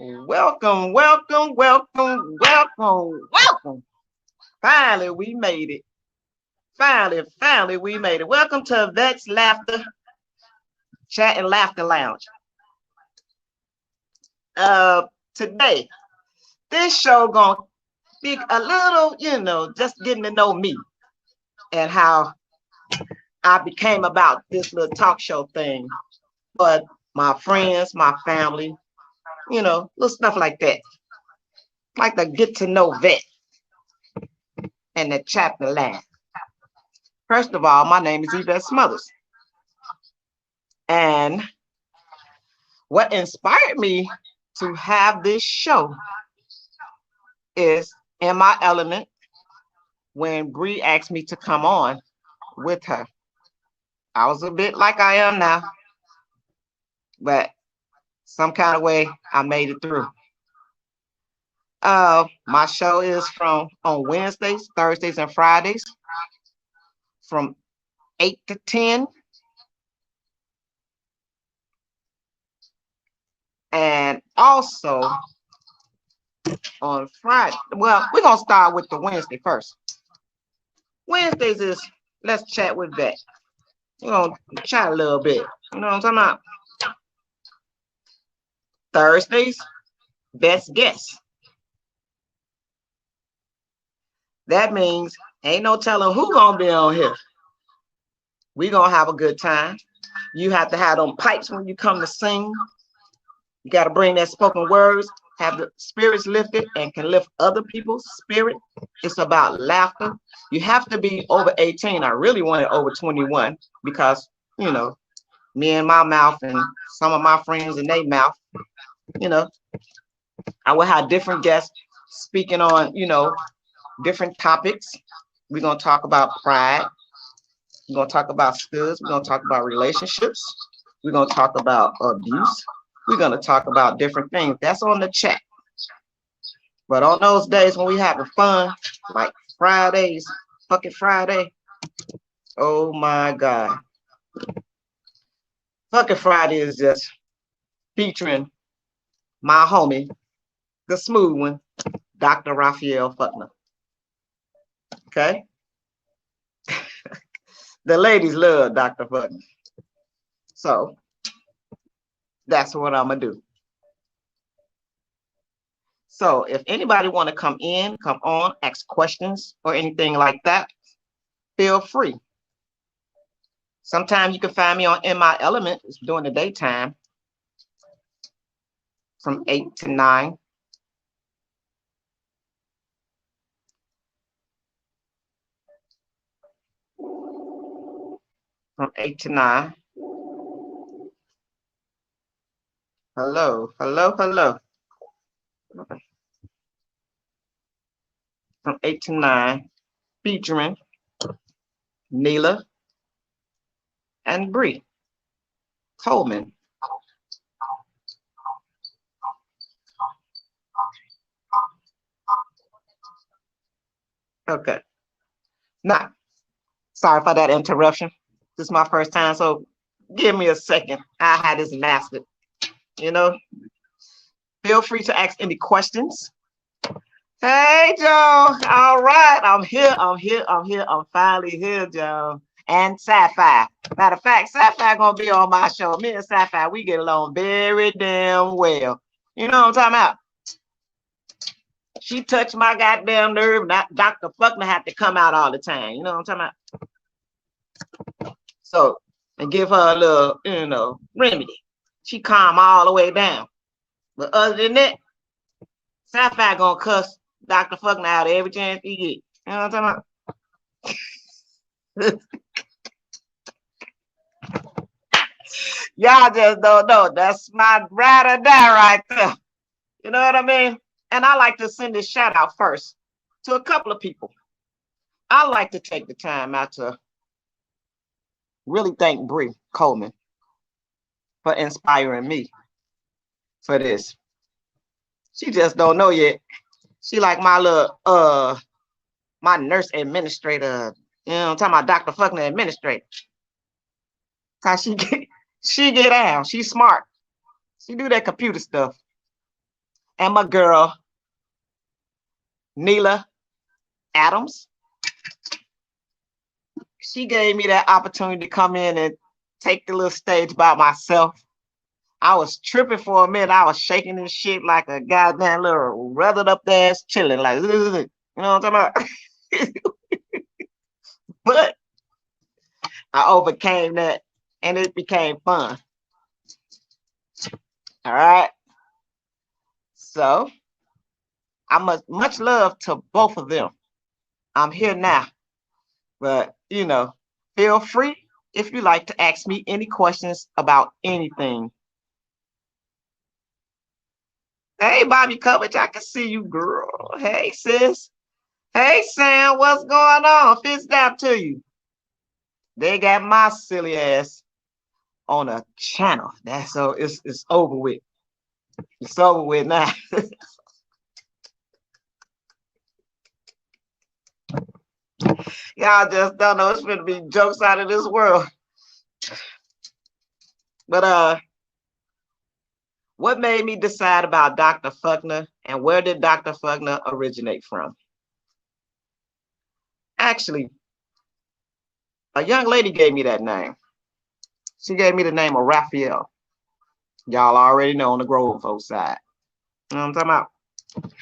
Welcome, welcome, welcome, welcome, welcome. Finally, we made it. Finally, we made it. Welcome to Vette's Laughter Chat and Laughter Lounge. Today, this show gonna be a little, just getting to know me and how I became about this little talk show thing. But my friends, my family, little stuff like that. Like to get to know Vette and the chapter laugh. First of all, my name is Yvette Smothers. And what inspired me to have this show is in my element when Bree asked me to come on with her. I was a bit like I am now, but some kind of way I made it through. My show is from on Wednesdays, Thursdays, and Fridays from 8 to 10. And also on Friday, well, we're going to start with the Wednesday first. Wednesdays is Let's Chat with Vette. We're going to chat a little bit. You know what I'm talking about? Thursdays, Best Guess. That means ain't no telling who going to be on here. We going to have a good time. You have to have them pipes when you come to sing. You got to bring that spoken words, have the spirits lifted, and can lift other people's spirit. It's about laughter. You have to be over 18. I really wanted over 21 because, me and my mouth and some of my friends in their mouth, I will have different guests speaking on, different topics. We're going to talk about pride. We're going to talk about skills. We're going to talk about relationships. We're going to talk about abuse. We're going to talk about different things. That's on the chat. But on those days when we having fun, like Fridays, fucking Friday, oh my God. Fucking Friday is just featuring my homie, the smooth one, Dr. Raphael Fuckner. Okay? The ladies love Dr. Fuckner. So, that's what I'm going to do. So if anybody want to come in, come on, ask questions or anything like that, feel free. Sometimes you can find me on In My Element. It's during the daytime from 8 to 9. From 8 to 9. Hello, hello, hello. From 8 to 9, featuring Neela and Bree Coleman. Okay. Now, sorry for that interruption. This is my first time, so give me a second. I had this mastered. Feel free to ask any questions. Hey, Joe. All right. I'm here. I'm finally here, Joe. And Sapphire. Matter of fact, Sapphire gonna be on my show. Me and Sapphire, we get along very damn well. You know what I'm talking about? She touched my goddamn nerve. Dr. Fuckner had to come out all the time. You know what I'm talking about? So, and give her a little, remedy. She calm all the way down. But other than that, Sapphire gonna cuss Dr. Fuckner out every chance he get. You know what I'm talking about? Y'all just don't know. That's my ride or die right there. You know what I mean? And I like to send this shout out first to a couple of people. I like to take the time out to really thank Bree Coleman for inspiring me for this. She just don't know yet. She like my little my nurse administrator. I'm talking about Dr. Fuckner administrator. Cause she get down. She's smart. She do that computer stuff. and my girl, Neela Adams. She gave me that opportunity to come in and take the little stage by myself. I was tripping for a minute. I was shaking this shit like a goddamn little rubbed up ass chilling, like, you know what I'm talking about? But I overcame that and it became fun. All right. So I much love to both of them. I'm here now, but feel free if you like to ask me any questions about anything. Hey, Bobby Coverage, I can see you, girl. Hey, sis. Hey, Sam, what's going on? Fist down to you. They got my silly ass on a channel. That's so it's over with. It's over with now. Y'all just don't know. It's going to be jokes out of this world. But what made me decide about Dr. Fuckner and where did Dr. Fuckner originate from? Actually, a young lady gave me that name. She gave me the name of Raphael. Y'all already know on the Grove folk side. You know what I'm talking about?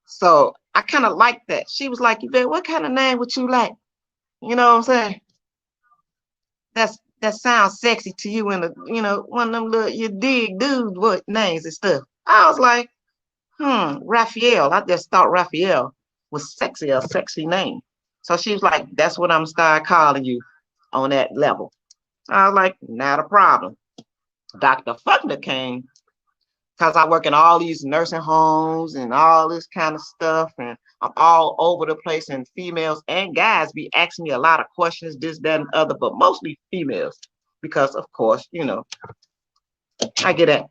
So I kind of like that. She was like, Yvette, what kind of name would you like? You know what I'm saying? That sounds sexy to you in one of them little you dig dude what names and stuff. I was like, Raphael. I just thought Raphael was sexy, a sexy name. So she was like, that's what I'm start calling you on that level. I was like, not a problem. Dr. Fuckner came because I work in all these nursing homes and all this kind of stuff, and I'm all over the place, and females and guys be asking me a lot of questions, this, that, and other, but mostly females, because of course, I get it.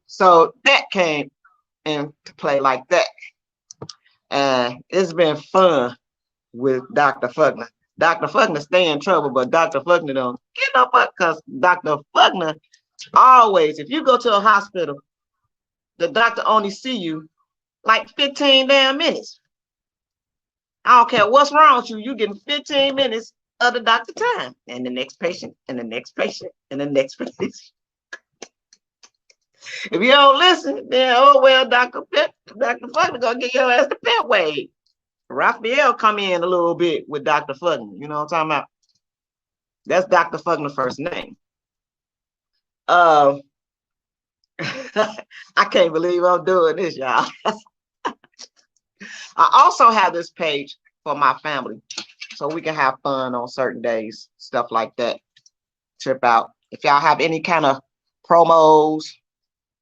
So that came into play like that. And it's been fun with Dr. Fuckner. Dr. Fuckner stay in trouble, but Dr. Fuckner don't get no fuck, because Dr. Fuckner always, if you go to a hospital, the doctor only see you like 15 damn minutes. I don't care what's wrong with you. You getting 15 minutes of the doctor time, and the next patient, and the next patient, and the next patient. If you don't listen, then oh well, Dr. Fuckner gonna get your ass the pet wave. Raphael come in a little bit with Dr. Fuckner. You know what I'm talking about? That's Dr. Fuckner's first name. I can't believe I'm doing this, y'all. I also have this page for my family, so we can have fun on certain days, stuff like that. Trip out. If y'all have any kind of promos,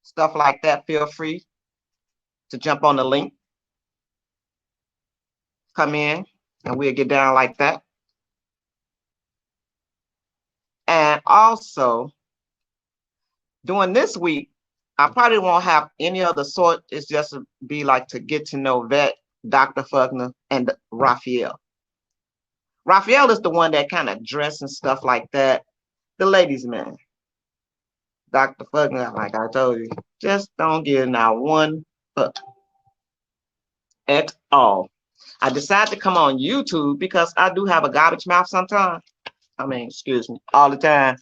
stuff like that, feel free to jump on the link. Come in, and we'll get down like that. And also, during this week, I probably won't have any other sort. It's just be like to get to know Vette, Dr. Fuckner, and Raphael. Raphael is the one that kind of dress and stuff like that. The ladies' man. Dr. Fuckner, like I told you, just don't give now one fuck at all. I decided to come on YouTube because I do have a garbage mouth sometimes. I mean, excuse me, all the time.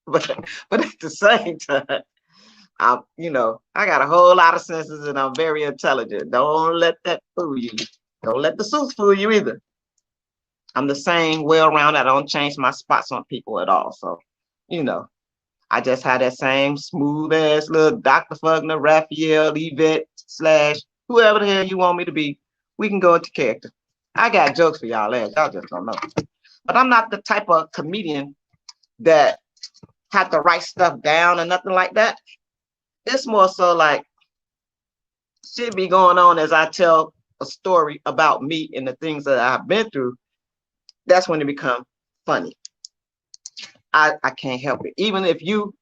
but at the same time, I got a whole lot of senses and I'm very intelligent. Don't let that fool you. Don't let the suits fool you either. I'm the same way around. I don't change my spots on people at all. So, I just had that same smooth ass little Dr. Fuckner, Raphael, Yvette, / whoever the hell you want me to be. We can go into character. I got jokes for y'all ass. Y'all just don't know. But I'm not the type of comedian that have to write stuff down or nothing like that. It's more so like shit be going on as I tell a story about me and the things that I've been through. That's when it becomes funny. I can't help it. Even if you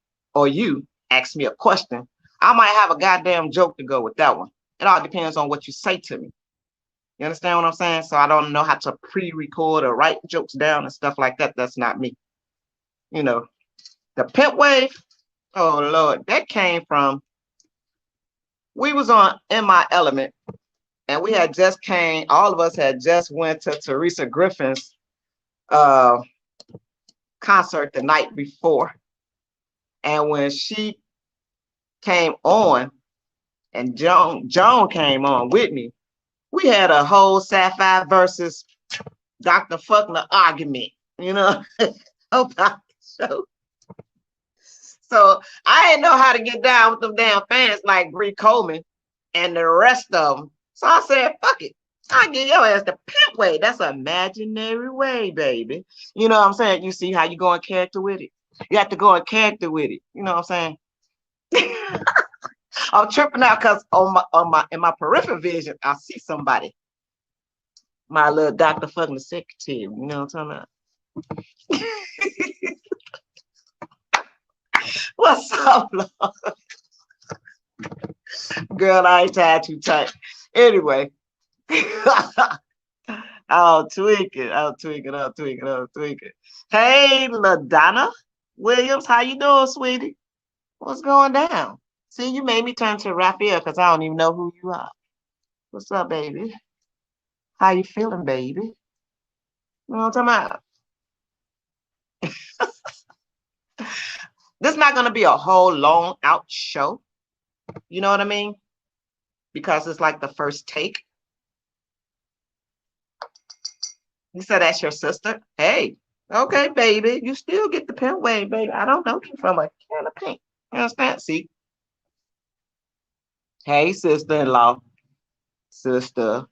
ask me a question, I might have a goddamn joke to go with that one. It all depends on what you say to me. You understand what I'm saying? So I don't know how to pre-record or write jokes down and stuff like that. That's not me. The pimp wave, Oh Lord, that came from, we was on In My Element, and we had just came, all of us had just went to Teresa Griffin's uh concert the night before. And when she came on and Joan came on with me, we had a whole Sapphire versus Dr. Fuckner argument, you know, about the show. So I didn't know how to get down with them damn fans like Bree Coleman and the rest of them. So I said, fuck it. I give your ass the pimp way. That's an imaginary way, baby. You know what I'm saying? You see how you go in character with it? You have to go in character with it. You know what I'm saying? I'm tripping out because in my peripheral vision, I see somebody. My little Dr. fucking secretary. You know what I'm talking about? What's up, Lord? Girl, I ain't tied too tight. Anyway. I'll tweak it. I'll tweak it. I'll tweak it. I'll tweak it. Hey, LaDonna Williams, how you doing, sweetie? What's going down? See, you made me turn to Raphael because I don't even know who you are. What's up, baby? How you feeling, baby? You know what I'm talking about? This is not going to be a whole long out show. You know what I mean? Because it's like the first take. You said that's your sister? Hey, okay, baby. You still get the pimp wave, baby. I don't know you from a can of paint. You understand? See? Hey, sister-in-law. Sister.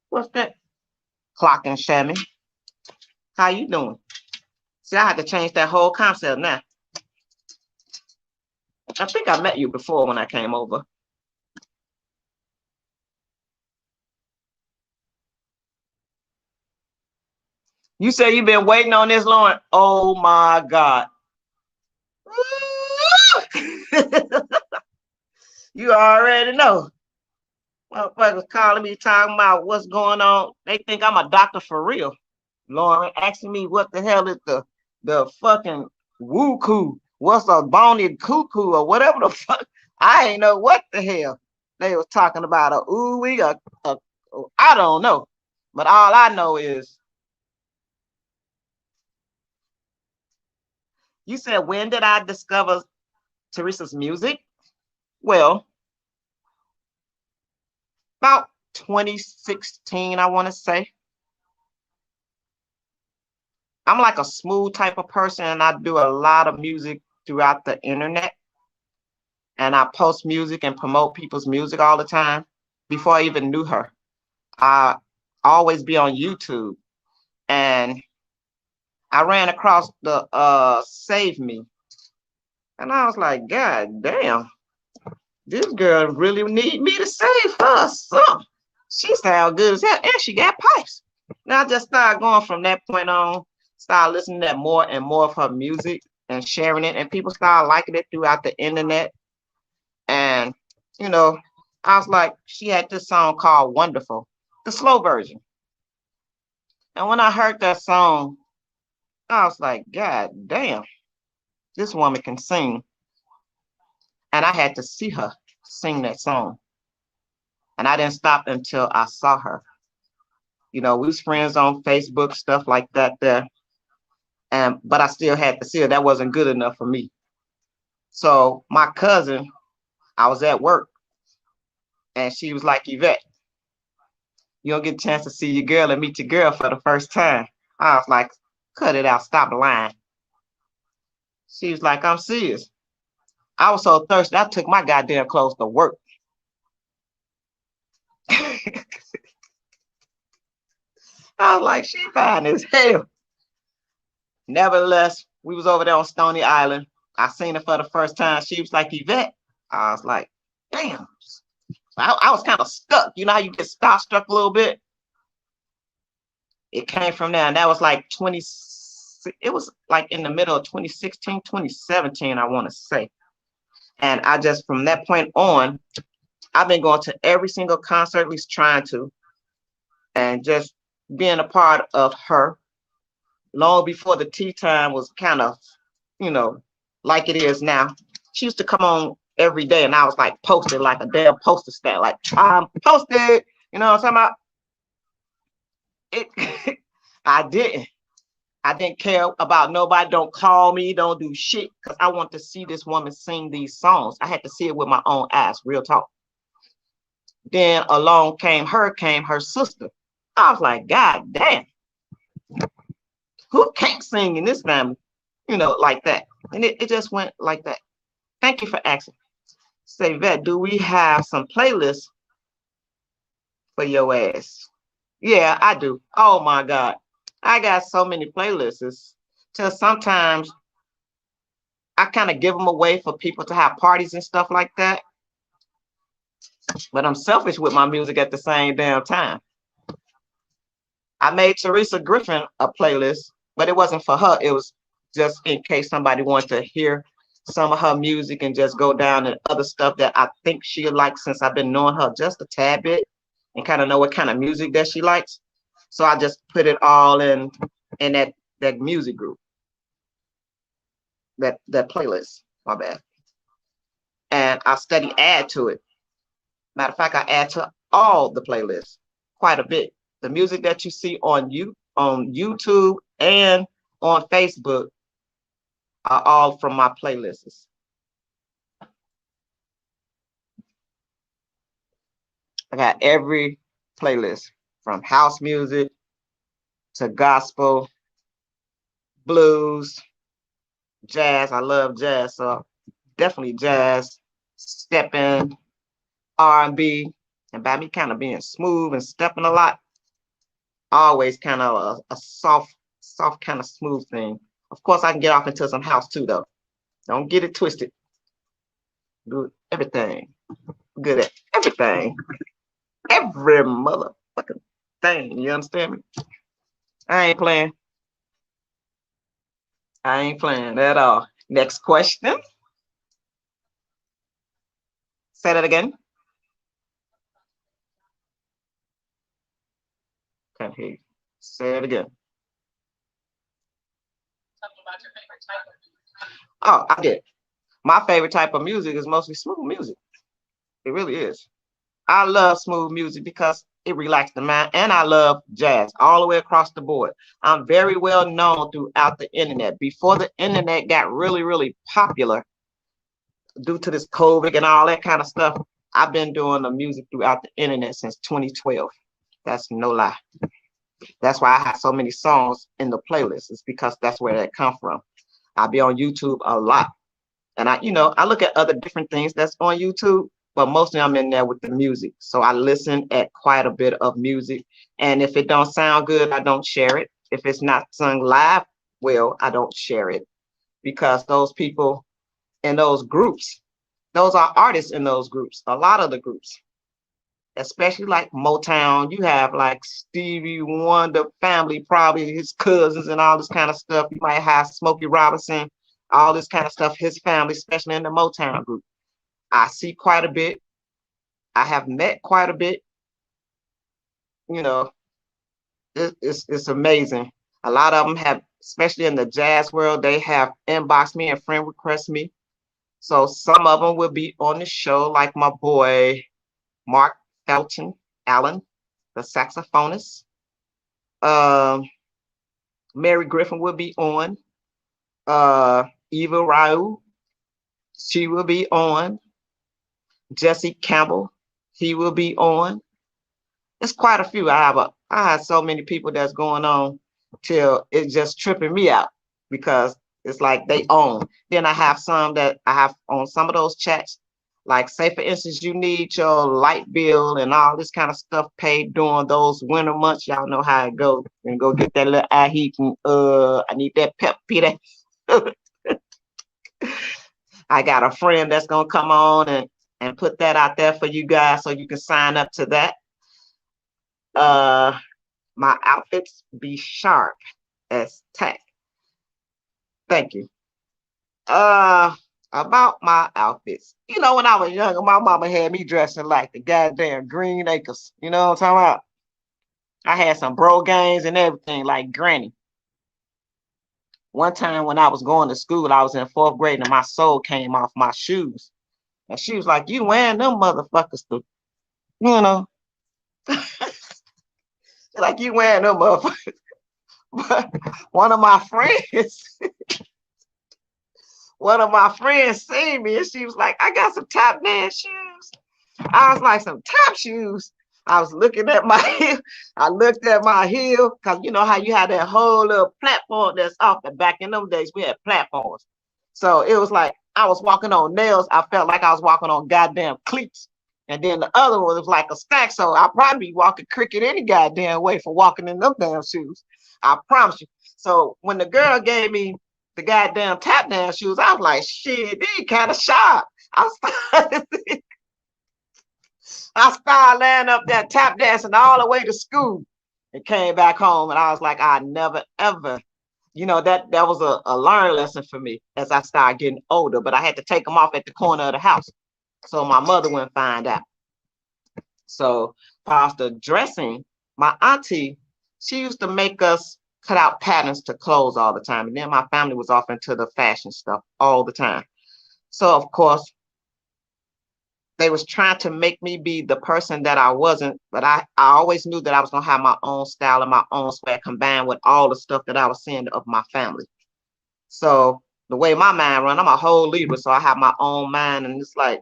What's that? Clock and Shammy. How you doing? See, I had to change that whole concept now. I think I met you before when I came over. You say you've been waiting on this, Lauren. Oh my God. You already know. Motherfuckers calling me talking about what's going on. They think I'm a doctor for real. Lauren asking me what the hell is the fucking woo-coo. What's a bony cuckoo or whatever the fuck. I ain't know what the hell they was talking about. I don't know. But all I know is, you said, when did I discover Teresa's music? Well, about 2016, I want to say. I'm like a smooth type of person, and I do a lot of music throughout the internet. And I post music and promote people's music all the time. Before I even knew her, I always be on YouTube. And I ran across the Save Me. And I was like, God damn, this girl really need me to save her some. She sound good as hell, and she got pipes. Now I just started going from that point on, started listening to more and more of her music and sharing it, and people started liking it throughout the internet. And, you know, I was like, she had this song called Wonderful, the slow version. And when I heard that song, I was like, God damn, this woman can sing. And I had to see her sing that song. And I didn't stop until I saw her. You know, we was friends on Facebook, stuff like that there. But I still had to see her. That wasn't good enough for me. So my cousin, I was at work, and she was like, Yvette, you don't get a chance to see your girl and meet your girl for the first time. I was like, cut it out, stop lying. She was like, I'm serious. I was so thirsty, I took my goddamn clothes to work. I was like, she fine as hell. Nevertheless, we was over there on Stony Island. I seen her for the first time. She was like, Yvette. I was like, damn. I was kind of stuck. You know how you get starstruck a little bit? It came from there. And that was like it was like in the middle of 2016, 2017, I want to say. And I just, from that point on, I've been going to every single concert, at least trying to, and just being a part of her long before the tea time was kind of you know, like it is now. She used to come on every day, and I was like posted like a damn poster stat, like I'm posted. You know what I'm talking about? It. I didn't. I didn't care about nobody. Don't call me. Don't do shit. Because I want to see this woman sing these songs. I had to see it with my own eyes. Real talk. Then along came her sister. I was like, God damn, who can't sing in this family? You know, like that. And it just went like that. Thank you for asking. Say, Vet, do we have some playlists for your ass? Yeah, I do. Oh my God. I got so many playlists. Till sometimes I kind of give them away for people to have parties and stuff like that. But I'm selfish with my music at the same damn time. I made Teresa Griffin a playlist, but it wasn't for her. It was just in case somebody wanted to hear some of her music and just go down and other stuff that I think she likes, since I've been knowing her just a tad bit and kind of know what kind of music that she likes. So I just put it all in that music group, that playlist. My bad. And I steady add to it. Matter of fact, I add to all the playlists quite a bit. The music that you see on YouTube and on Facebook are all from my playlists. I got every playlist from house music to gospel, blues, jazz. I love jazz, so definitely jazz, stepping, R&B, and by me kind of being smooth and stepping a lot, always kind of a soft kind of smooth thing. Of course, I can get off into some house too, though. Don't get it twisted. Good everything. Good at everything. Every motherfucking thing. You understand me? I ain't playing. I ain't playing at all. Next question. Say that again. Can't hear you. Say it again. Oh, I did. My favorite type of music is mostly smooth music. It really is. I love smooth music because it relaxes the mind, and I love jazz all the way across the board. I'm very well known throughout the internet. Before the internet got really, really popular due to this COVID and all that kind of stuff, I've been doing the music throughout the internet since 2012. That's no lie. That's why I have so many songs in the playlist. It's because that's where that come from. I'll be on YouTube a lot. And I look at other different things that's on YouTube, but mostly I'm in there with the music. So I listen at quite a bit of music. And if it don't sound good, I don't share it. If it's not sung live, well, I don't share it, because those people in those groups, those are artists in those groups, a lot of the groups, especially like Motown. You have like Stevie Wonder family, probably his cousins and all this kind of stuff. You might have Smokey Robinson, all this kind of stuff, his family, especially in the Motown group. I see quite a bit. I have met quite a bit. You know, it's amazing. A lot of them have, especially in the jazz world, they have inboxed me and friend request me. So some of them will be on the show, like my boy Mark Felton Allen, the saxophonist. Mary Griffin will be on. Eva Ryu, she will be on. Jesse Campbell, he will be on. It's quite a few. I have so many people that's going on till it's just tripping me out, because it's like they own. Then I have some that I have on some of those chats. Like, say for instance, you need your light bill and all this kind of stuff paid during those winter months. Y'all know how it goes. And go get that little eye heat and I need that pep Peter. I got a friend that's gonna come on and put that out there for you guys so you can sign up to that. My outfits be sharp as tack. Thank you. About my outfits. When I was younger, my mama had me dressing like the goddamn Green Acres. You know what I'm talking about? I had some bro gangs and everything like Granny. One time when I was going to school, I was in 4th grade and my sole came off my shoes. And she was like, you wearing them motherfuckers to, you know, like you wearing them motherfuckers. But one of my friends, seen me and she was like, I got some top dance shoes. I was like, some top shoes. I was looking at my heel. I looked at my heel because you know how you had that whole little platform that's off the back. In them days, we had platforms. So it was like I was walking on nails. I felt like I was walking on goddamn cleats. And then the other one was like a stack. So I'd probably be walking cricket any goddamn way for walking in them damn shoes. I promise you. So when the girl gave me the goddamn tap dance shoes, I was like, shit, these kind of sharp. I started laying up there tap dancing all the way to school and came back home. And I was like, I never, ever, you know, that was a learning lesson for me as I started getting older. But I had to take them off at the corner of the house so my mother wouldn't find out. So whilst the dressing, my auntie, she used to make us cut out patterns to clothes all the time. And then my family was off into the fashion stuff all the time. So of course, they was trying to make me be the person that I wasn't, but I always knew that I was gonna have my own style and my own swag combined with all the stuff that I was seeing of my family. So the way my mind run, I'm a whole leader, so I have my own mind, and it's like,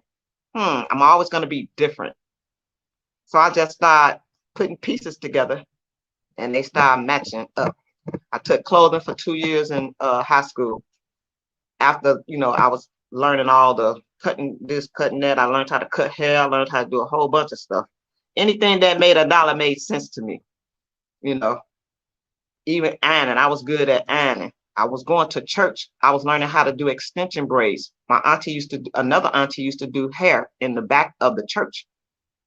I'm always gonna be different. So I just started putting pieces together, and they started matching up. I took clothing for 2 years in high school. After, you know, I was learning all the cutting this, cutting that. I learned how to cut hair. I learned how to do a whole bunch of stuff. Anything that made a dollar made sense to me, you know. Even ironing, I was good at ironing. I was going to church. I was learning how to do extension braids. Another auntie used to do hair in the back of the church.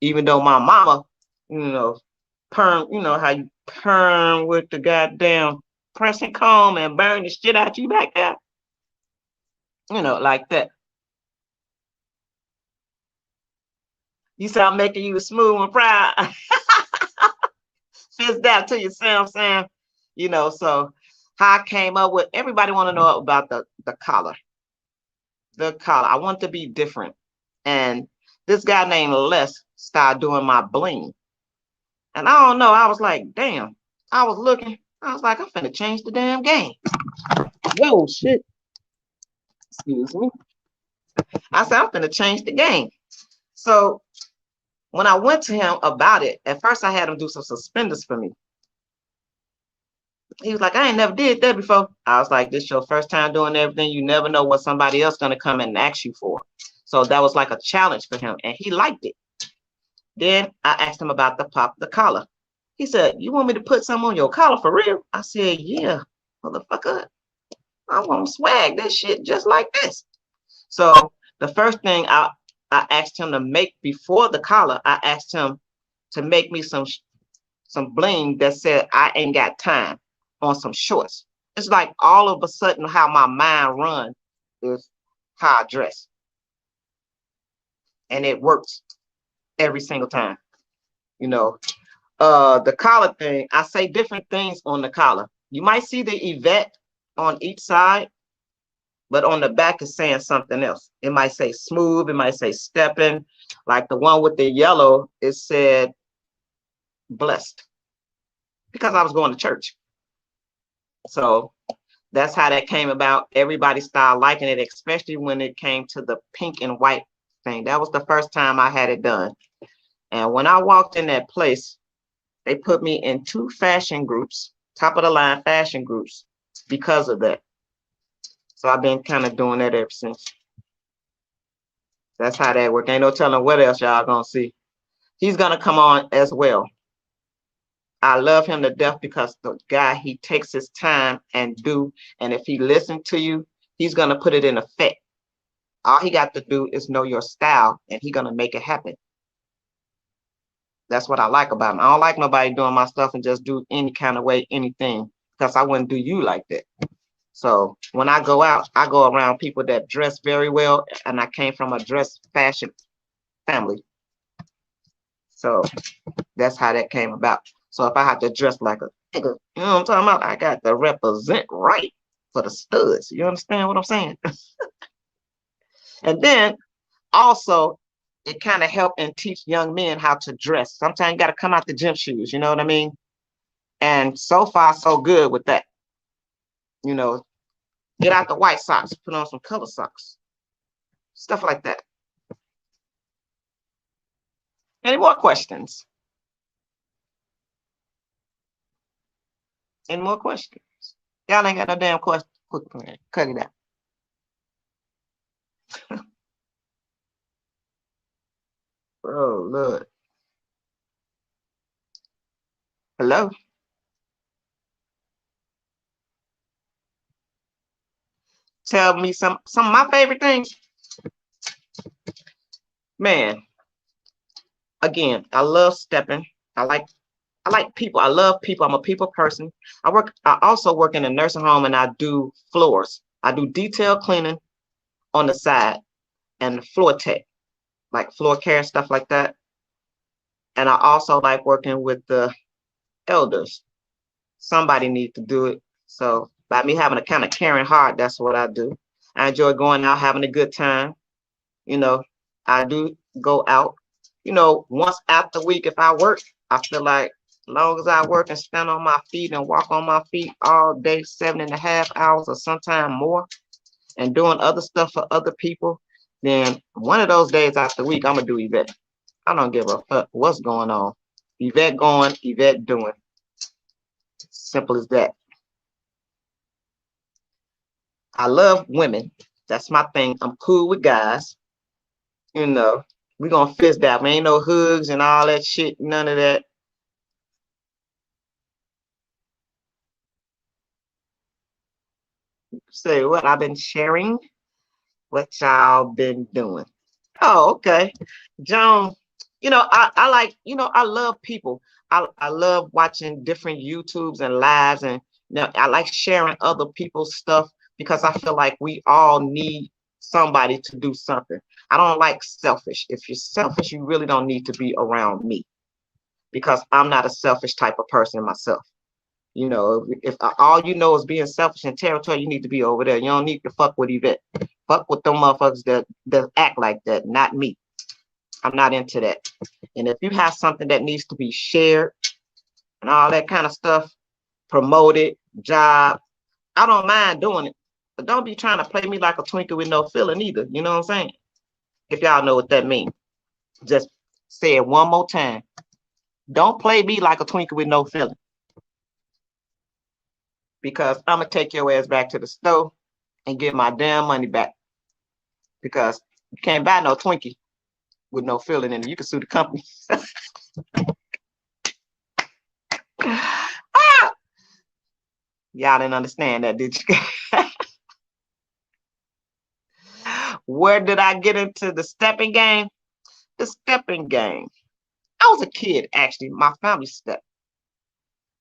Even though my mama, you know, perm, you know how you perm with the goddamn pressing comb and burn the shit out you back there. You know, like that. You said I'm making you smooth and proud. Fist that to you, see what I'm saying? You know, so how I came up with, everybody want to know about the collar. The collar. I want to be different. And this guy named Les started doing my bling. And I don't know, I was like, damn. I was looking, I was like, I'm finna change the damn game. Whoa, shit. Excuse me. I said, I'm finna change the game. So when I went to him about it, at first I had him do some suspenders for me. He was like, I ain't never did that before. I was like, this your first time doing everything. You never know what somebody else gonna come and ask you for. So that was like a challenge for him, and he liked it. Then I asked him about the collar. He said, you want me to put some on your collar for real? I said, yeah, motherfucker. I want to swag this shit just like this. So the first thing I asked him to make before the collar, I asked him to make me some bling that said I ain't got time on some shorts. It's like all of a sudden how my mind runs is how I dress. And it works every single time. You know, the collar thing, I say different things on the collar. You might see the Yvette on each side, but on the back is saying something else. It might say smooth, it might say stepping. Like the one with the yellow, it said blessed, because I was going to church. So that's how that came about. Everybody started liking it, especially when it came to the pink and white thing. That was the first time I had it done. And when I walked in that place, they put me in 2 fashion groups, top of the line fashion groups, because of that. So I've been kind of doing that ever since. That's how that works. Ain't no telling what else y'all gonna see. He's gonna come on as well. I love him to death because the guy, he takes his time and if he listens to you, he's gonna put it in effect. All he got to do is know your style, and he's gonna make it happen. That's what I like about him. I don't like nobody doing my stuff and just do any kind of way, anything, because I wouldn't do you like that. So when I go out, I go around people that dress very well, and I came from a dress fashion family. So that's how that came about. So if I have to dress like a nigga, you know what I'm talking about? I got to represent right. for the studs. You understand what I'm saying? And then also, it kind of help and teach young men how to dress. Sometimes you got to come out the gym shoes, you know what I mean? And so far, so good with that. You know, get out the white socks, put on some color socks, stuff like that. Any more questions? Any more questions? Y'all ain't got no damn question. Quick, cut it out. Oh, Lord. Hello? Tell me some of my favorite things. Man, again, I love stepping. I like people. I love people. I'm a people person. I also work in a nursing home and I do floors. I do detail cleaning on the side and floor tech, like floor care, stuff like that. And I also like working with the elders. Somebody needs to do it. So by me having a kind of caring heart, that's what I do. I enjoy going out, having a good time. You know, I do go out. You know, once after the week, if I work, I feel like as long as I work and stand on my feet and walk on my feet all day, 7.5 hours or sometime more, and doing other stuff for other people, then one of those days after the week, I'm gonna do Yvette. I don't give a fuck what's going on. Yvette going, Yvette doing. Simple as that. I love women. That's my thing. I'm cool with guys. You know, we gonna fist that. Man, ain't no hugs and all that shit. None of that. Say what I've been sharing, what y'all been doing. Oh, okay. Joan, I like, I love people. I love watching different YouTubes and lives, and I like sharing other people's stuff because I feel like we all need somebody to do something. I don't like selfish. If you're selfish, you really don't need to be around me because I'm not a selfish type of person myself. If all you know is being selfish and territorial, you need to be over there. You don't need to fuck with Yvette. Fuck with them motherfuckers that act like that, not me. I'm not into that. And if you have something that needs to be shared and all that kind of stuff, promoted, job, I don't mind doing it. But don't be trying to play me like a twinkle with no feeling either. You know what I'm saying? If y'all know what that means. Just say it one more time. Don't play me like a twinkle with no feeling. Because I'm going to take your ass back to the store and get my damn money back. Because you can't buy no Twinkie with no feeling in it. You can sue the company. Y'all didn't understand that, did you? Where did I get into the stepping game? The stepping game. I was a kid, actually. My family stepped.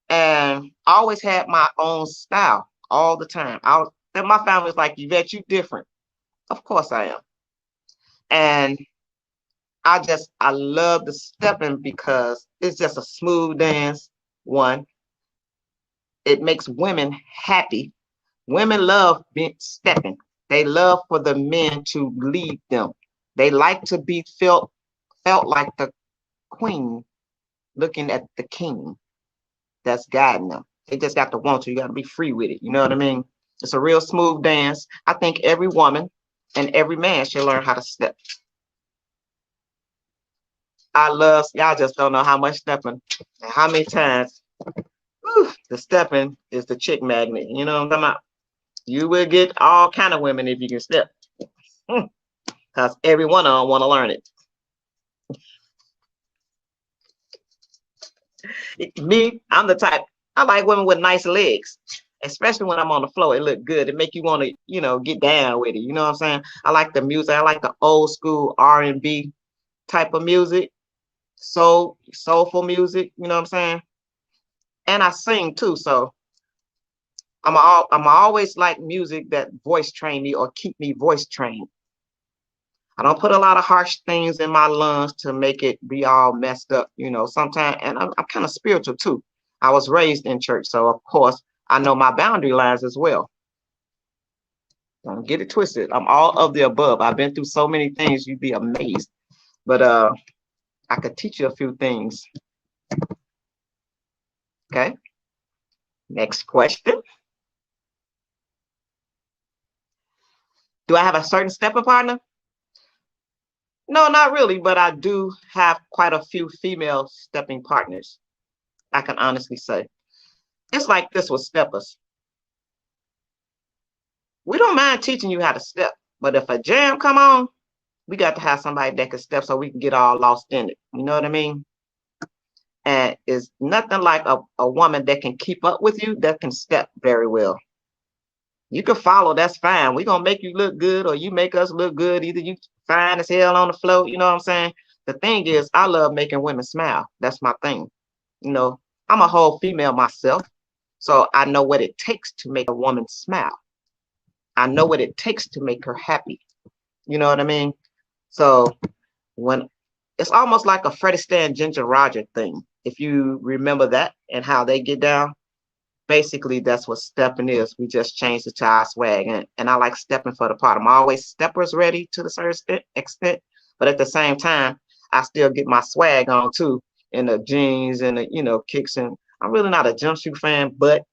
And I always had my own style all the time. My family was like, Yvette, you different. Of course I am. And I love the stepping because it's just a smooth dance. One, it makes women happy. Women love being stepping. They love for the men to lead them. They like to be felt like the queen looking at the king that's guiding them. They just got to want to. You got to be free with it. You know what I mean? It's a real smooth dance. I think every woman and every man should learn how to step. Y'all just don't know how much stepping and how many times the stepping is the chick magnet. You know what I'm talking about? You will get all kind of women if you can step. Because every one of them want to learn it. Me, I'm the type, I like women with nice legs, especially when I'm on the floor. It look good. It make you want to, get down with it. You know what I'm saying? I like the music. I like the old school R&B type of music, soulful music. You know what I'm saying? And I sing too, so I'm always like music that voice train me or keep me voice trained. I don't put a lot of harsh things in my lungs to make it be all messed up, sometimes. And I'm kind of spiritual too. I was raised in church. So, of course, I know my boundary lines as well. Don't get it twisted. I'm all of the above. I've been through so many things, you'd be amazed. But I could teach you a few things. Okay. Next question. Do I have a certain stepping partner? No, not really, but I do have quite a few female stepping partners. I can honestly say. It's like this with steppers. We don't mind teaching you how to step, but if a jam come on, we got to have somebody that can step so we can get all lost in it. You know what I mean? And it's nothing like a woman that can keep up with you that can step very well. You can follow, that's fine. We're gonna make you look good or you make us look good. Either you fine as hell on the float, you know what I'm saying? The thing is, I love making women smile. That's my thing. You know, I'm a whole female myself. So I know what it takes to make a woman smile. I know what it takes to make her happy. You know what I mean? So when it's almost like a Freddie Stan Ginger Roger thing. If you remember that and how they get down, basically that's what stepping is. We just changed it to our swag. And I like stepping for the part. I'm always steppers ready to the certain extent, but at the same time, I still get my swag on too in the jeans and the, kicks. And I'm really not a jumpsuit fan, but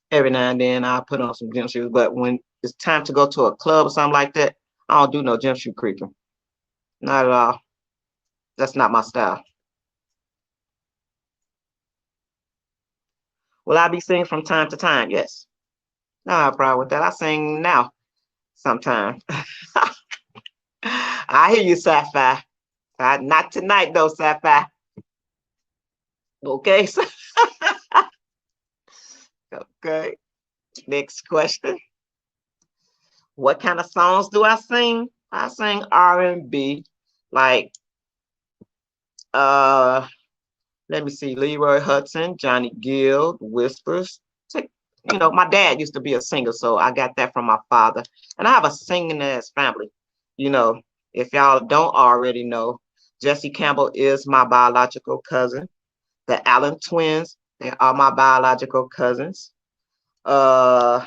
every now and then I put on some gym shoes. But when it's time to go to a club or something like that, I don't do no gym shoe creeping. Not at all. That's not my style. Will I be singing from time to time? Yes. No, I have a problem with that. I sing now sometimes. I hear you, Sapphire. Not tonight, though, Sapphire. Okay. Okay. Next question. What kind of songs do I sing? I sing R&B, like let me see, Leroy Hudson, Johnny Gill, Whispers. My dad used to be a singer, so I got that from my father. And I have a singing ass family. You know, if y'all don't already know, Jesse Campbell is my biological cousin. The Allen twins, they are my biological cousins. Uh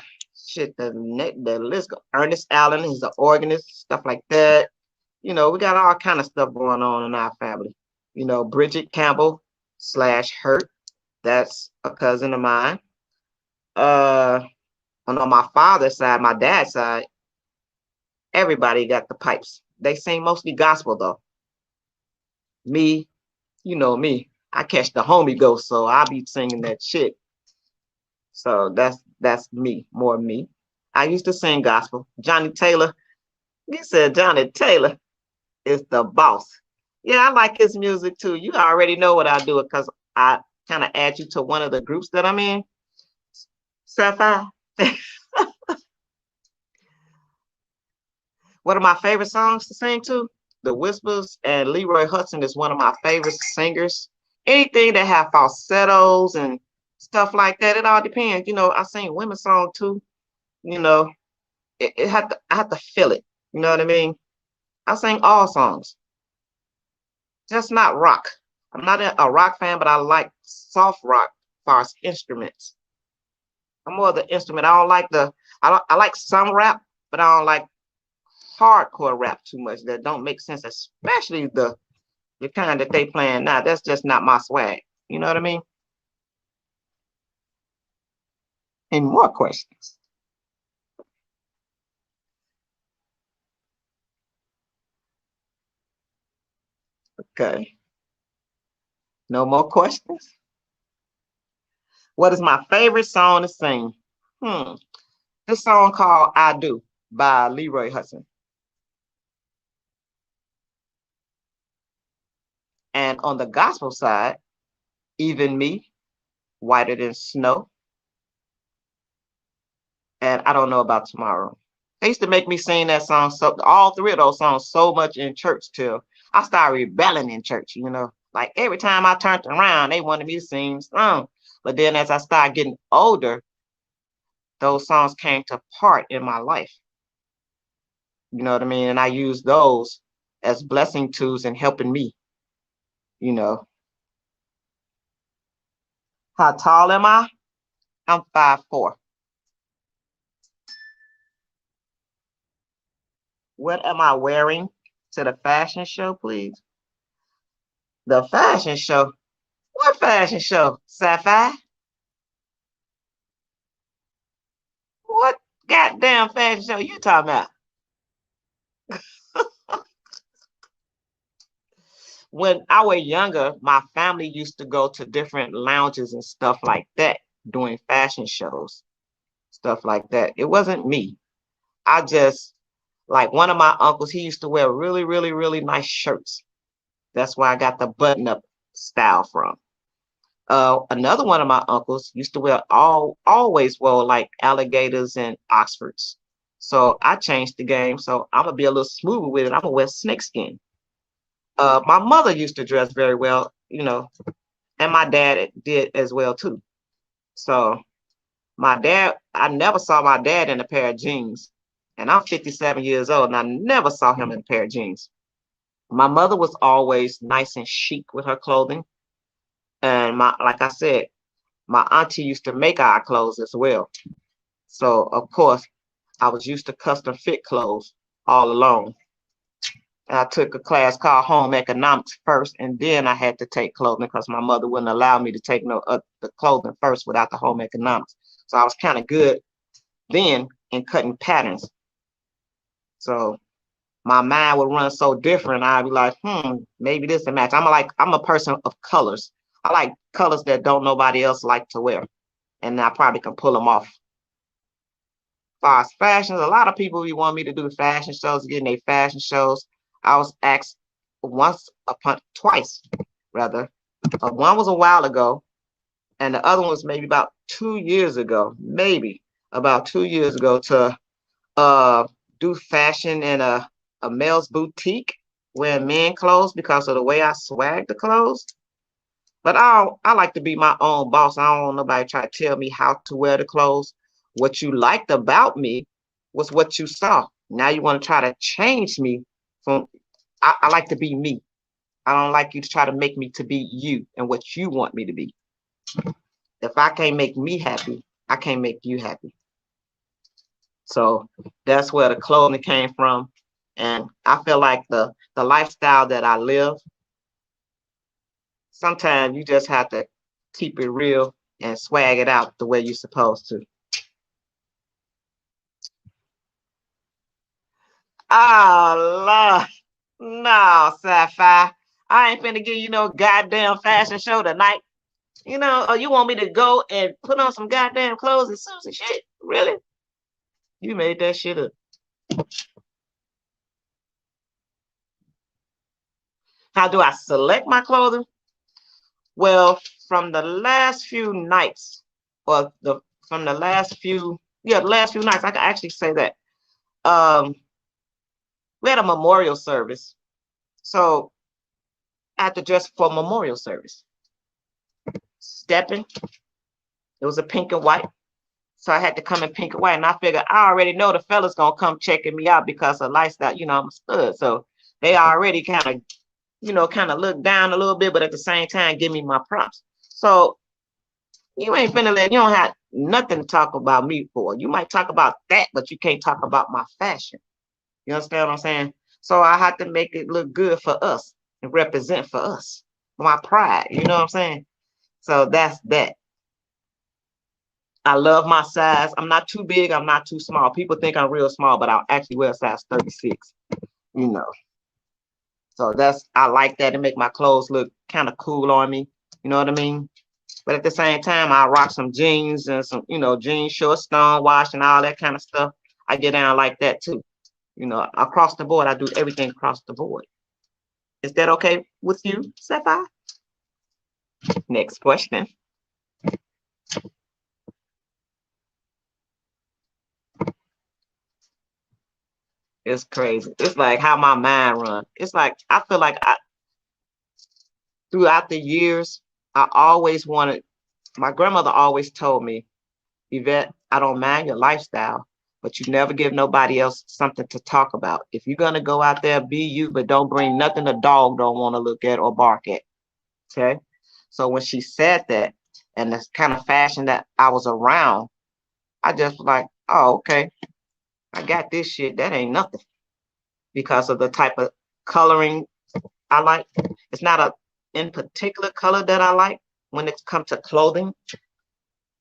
the list go. Ernest Allen, he's an organist, stuff like that. We got all kind of stuff going on in our family. Bridget Campbell / Hurt, that's a cousin of mine. And on my father's side, my dad's side, everybody got the pipes. They sing mostly gospel though. Me, you know me, I catch the homie ghost, so I'll be singing that shit. So that's me, more me. I used to sing gospel. Johnny Taylor, you said Johnny Taylor is the boss. Yeah, I like his music too. You already know what I do because I kind of add you to one of the groups that I'm in. Sapphire. One of my favorite songs to sing to, The Whispers, and Leroy Hudson is one of my favorite singers. Anything that have falsettos and stuff like that, it all depends. I sing women's song too. You know, I have to feel it. You know what I mean? I sing all songs, just not rock. I'm not a rock fan, but I like soft rock as far as instruments. I'm more of the instrument. I don't like I like some rap, but I don't like hardcore rap too much. That don't make sense, especially the kind that they playing now. That's just not my swag. You know what I mean? Any more questions? Okay. No more questions? What is my favorite song to sing? This song called I Do by Leroy Hudson. And on the gospel side, Even Me, Whiter Than Snow, and I Don't Know About Tomorrow. They used to make me sing that song, so all three of those songs, so much in church till I started rebelling in church. Like every time I turned around, they wanted me to sing song. But then as I started getting older, those songs came to part in my life. You know what I mean? And I use those as blessing tools in helping me. You know, how tall am I? I'm 5'4". What am I wearing to the fashion show, please? The fashion show? What fashion show? Sci-fi? What goddamn fashion show you talking about? When I was younger, my family used to go to different lounges and stuff like that, doing fashion shows, stuff like that. It wasn't me. I just, like one of my uncles, he used to wear really, really, really nice shirts. That's where I got the button-up style from. Another one of my uncles used to wear always wore like alligators and Oxfords. So I changed the game. So I'm gonna be a little smoother with it. I'm gonna wear snakeskin. My mother used to dress very well, and my dad did as well too. So my dad, I never saw my dad in a pair of jeans, and I'm 57 years old, and I never saw him in a pair of jeans. My mother was always nice and chic with her clothing, and like I said, my auntie used to make our clothes as well. So of course, I was used to custom fit clothes all along. I took a class called home economics first, and then I had to take clothing because my mother wouldn't allow me to take the clothing first without the home economics. So I was kind of good then in cutting patterns. So my mind would run so different. I'd be like, maybe this will match. I'm a person of colors. I like colors that don't nobody else like to wear, and I probably can pull them off. As far as fashions, a lot of people want me to do fashion shows, getting their fashion shows. I was asked twice, rather. One was a while ago, and the other one was maybe about 2 years ago, maybe about 2 years ago, to do fashion in a male's boutique wearing men clothes because of the way I swag the clothes. But I like to be my own boss. I don't want nobody try to tell me how to wear the clothes. What you liked about me was what you saw. Now you want to try to change me from. I like to be me. I don't like you to try to make me to be you and what you want me to be. If I can't make me happy, I can't make you happy. So that's where the clothing came from. And I feel like the lifestyle that I live, sometimes you just have to keep it real and swag it out the way you're supposed to. Oh, Lord. No, Sci-Fi. I ain't finna give you no goddamn fashion show tonight. Or you want me to go and put on some goddamn clothes and suits and shit? Really? You made that shit up. How do I select my clothing? Well, from the last few nights, or from the last few, the last few nights, I can actually say that. We had a memorial service. So I had to dress for a memorial service. Stepping, it was a pink and white. So I had to come in pink and white. And I figured I already know the fellas gonna come checking me out because of lifestyle, I'm a stud. So they already kind of look down a little bit, but at the same time give me my props. So you ain't finna you don't have nothing to talk about me for. You might talk about that, but you can't talk about my fashion. You understand what I'm saying? So I have to make it look good for us and represent for us, my pride. You know what I'm saying? So that's that. I love my size. I'm not too big. I'm not too small. People think I'm real small, but I'll actually wear a size 36. So I like that to make my clothes look kind of cool on me. You know what I mean? But at the same time, I rock some jeans and some, jeans, short, stone wash, and all that kind of stuff. I get down like that too. Across the board, I do everything across the board. Is that okay with you, Sapphire? Next question. It's crazy. It's like how my mind runs. It's like I feel like throughout the years, I always wanted. My grandmother always told me, Yvette, I don't mind your lifestyle, but you never give nobody else something to talk about. If you're gonna go out there, be you, but don't bring nothing a dog don't want to look at or bark at. Okay. So when she said that, and the kind of fashion that I was around, I just was like, oh, okay, I got this shit. That ain't nothing. because of the type of coloring I like. It's not a in particular color that I like when it comes to clothing,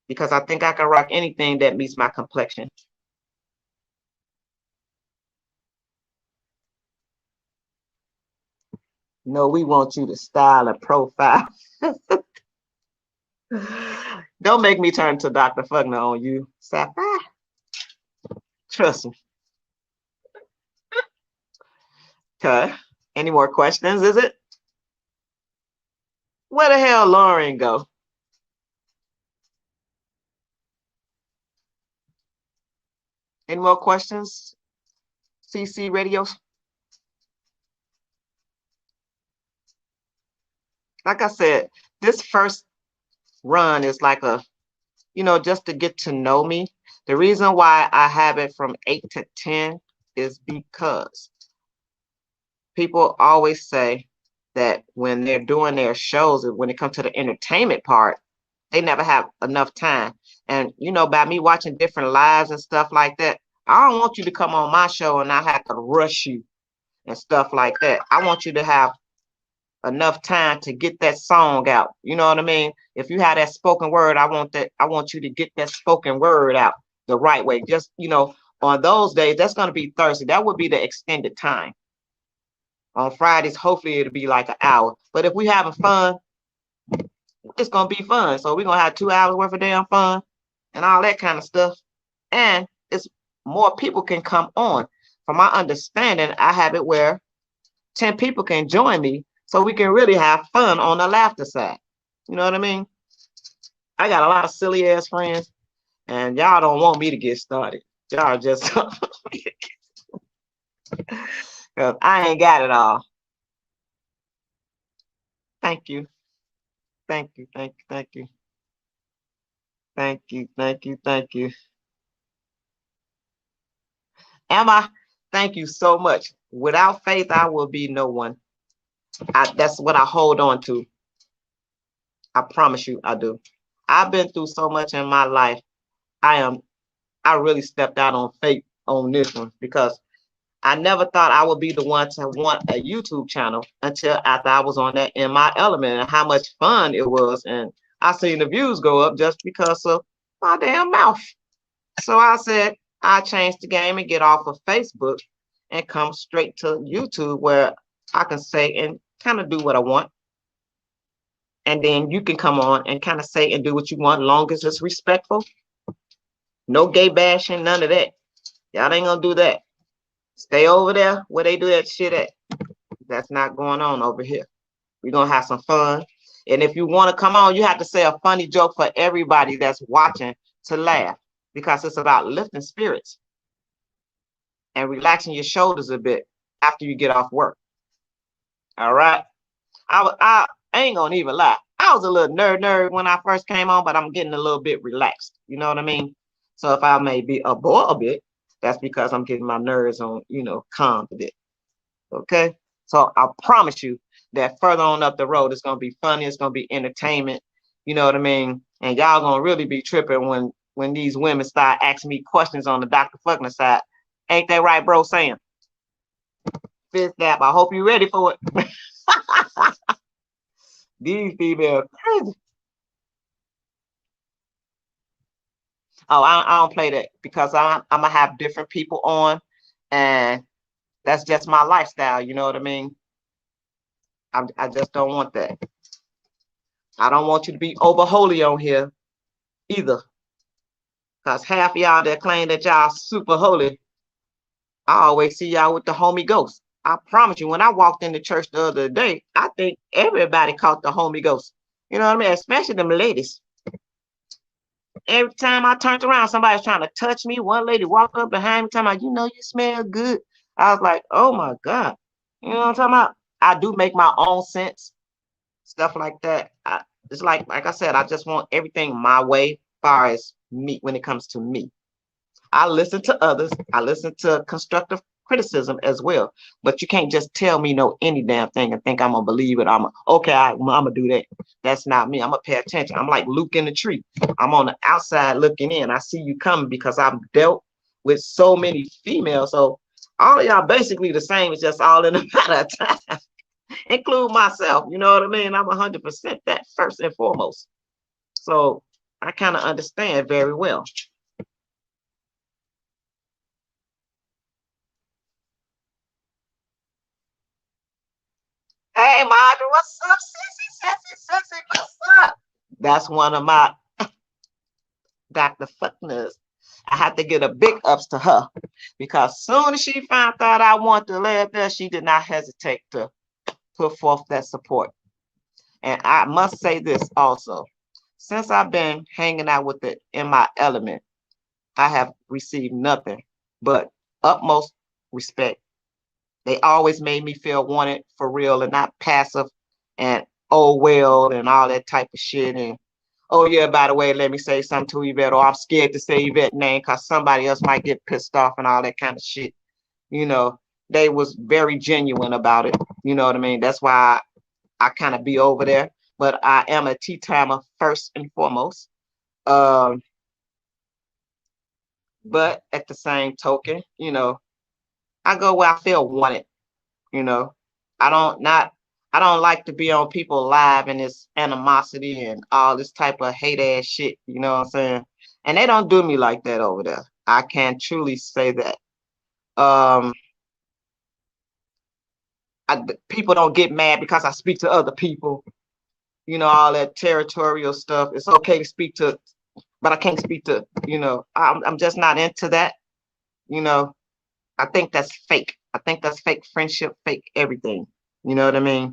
because I think I can rock anything that meets my complexion. No, we want you to style and profile. Don't make me turn to Dr. Fugner on you, Sapphire. Trust me. Okay. Any more questions, is it? Where the hell Lauren go? Any more questions? CC Radio? Like I said, this first run is like a, just to get to know me. The reason why I have it from 8 to 10 is because people always say that when they're doing their shows, when it comes to the entertainment part, they never have enough time. And, by me watching different lives and stuff like that, I don't want you to come on my show and I have to rush you and stuff like that. I want you to have enough time to get that song out. You know what I mean? If you have that spoken word, I want you to get that spoken word out the right way. Just, on those days, that's going to be Thursday. That would be the extended time. On Fridays, hopefully it'll be like an hour. But if we having fun, it's going to be fun. So we're going to have 2 hours worth of damn fun and all that kind of stuff. And it's more people can come on. From my understanding, I have it where 10 people can join me so we can really have fun on the laughter side. You know what I mean? I got a lot of silly ass friends and y'all don't want me to get started. Y'all just, because I ain't got it all. Thank you. Thank you. Thank you. Thank you. Thank you. Thank you. Thank you. Emma, thank you so much. Without faith, I will be no one. That's what I hold on to. I promise you, I do. I've been through so much in my life. I really stepped out on faith on this one because I never thought I would be the one to want a YouTube channel until after I was on that In My Element and how much fun it was. And I seen the views go up just because of my damn mouth. So I said, I change the game and get off of Facebook and come straight to YouTube where I can say and kind of do what I want. And then you can come on and kind of say and do what you want, long as it's respectful. No gay bashing, none of that. Y'all ain't gonna do that. Stay over there where they do that shit at. That's not going on over here. We're gonna have some fun. And if you want to come on, you have to say a funny joke for everybody that's watching to laugh, because it's about lifting spirits and relaxing your shoulders a bit after you get off work. All right. I ain't gonna even lie. I was a little nerd when I first came on, but I'm getting a little bit relaxed. You know what I mean? So if I may be a bore a bit, that's because I'm getting my nerves on, calm a bit. Okay. So I promise you that further on up the road, it's gonna be funny. It's gonna be entertainment. You know what I mean? And y'all gonna really be tripping when these women start asking me questions on the Dr. Fugner side. Ain't that right, bro? Sam? Fist dap. I hope you're ready for it. These females crazy. Oh, I don't play that because I'm gonna have different people on, and that's just my lifestyle. You know what I mean? I just don't want that. I don't want you to be over holy on here either, because half of y'all that claim that y'all super holy, I always see y'all with the homie ghost. I promise you, when I walked in the church the other day, I think everybody caught the homie ghost. You know what I mean? Especially them ladies. Every time I turned around, somebody's trying to touch me. One lady walked up behind me, talking about, you smell good. I was like, oh my God. You know what I'm talking about? I do make my own sense, stuff like that. It's like I said, I just want everything my way as far as me when it comes to me. I listen to others. I listen to constructive criticism as well. But you can't just tell me any damn thing and think I'm gonna believe it. I'm gonna do that. That's not me. I'm gonna pay attention. I'm like Luke in the tree. I'm on the outside looking in. I see you coming because I've dealt with so many females. So All of y'all basically the same. It's just all in a matter of time. Include myself. You know what I mean? I'm 100% that first and foremost. So I kind of understand very well. Hey, Marjorie, what's up, sexy, what's up? That's one of my Dr. Fuckness. I had to get a big ups to her because soon as she found out I wanted to live there, she did not hesitate to put forth that support. And I must say this also. Since I've been hanging out with it in my element, I have received nothing but utmost respect. They always made me feel wanted for real and not passive and oh well and all that type of shit. And oh yeah, by the way, let me say something to Yvette, or I'm scared to say Yvette name because somebody else might get pissed off and all that kind of shit. You know, they was very genuine about it. You know what I mean? That's why I kind of be over there. But I am a tea timer first and foremost. Um, but at the same token, I go where I feel wanted. You know, I don't not I don't like to be on people live and this animosity and all this type of hate ass shit. You know what I'm saying? And they don't do me like that over there. I can truly say that. Um, People don't get mad because I speak to other people. All that territorial stuff. It's okay to speak to, but I can't speak to. I'm just not into that. You know, I think that's fake. I think that's fake friendship, fake everything. You know what I mean?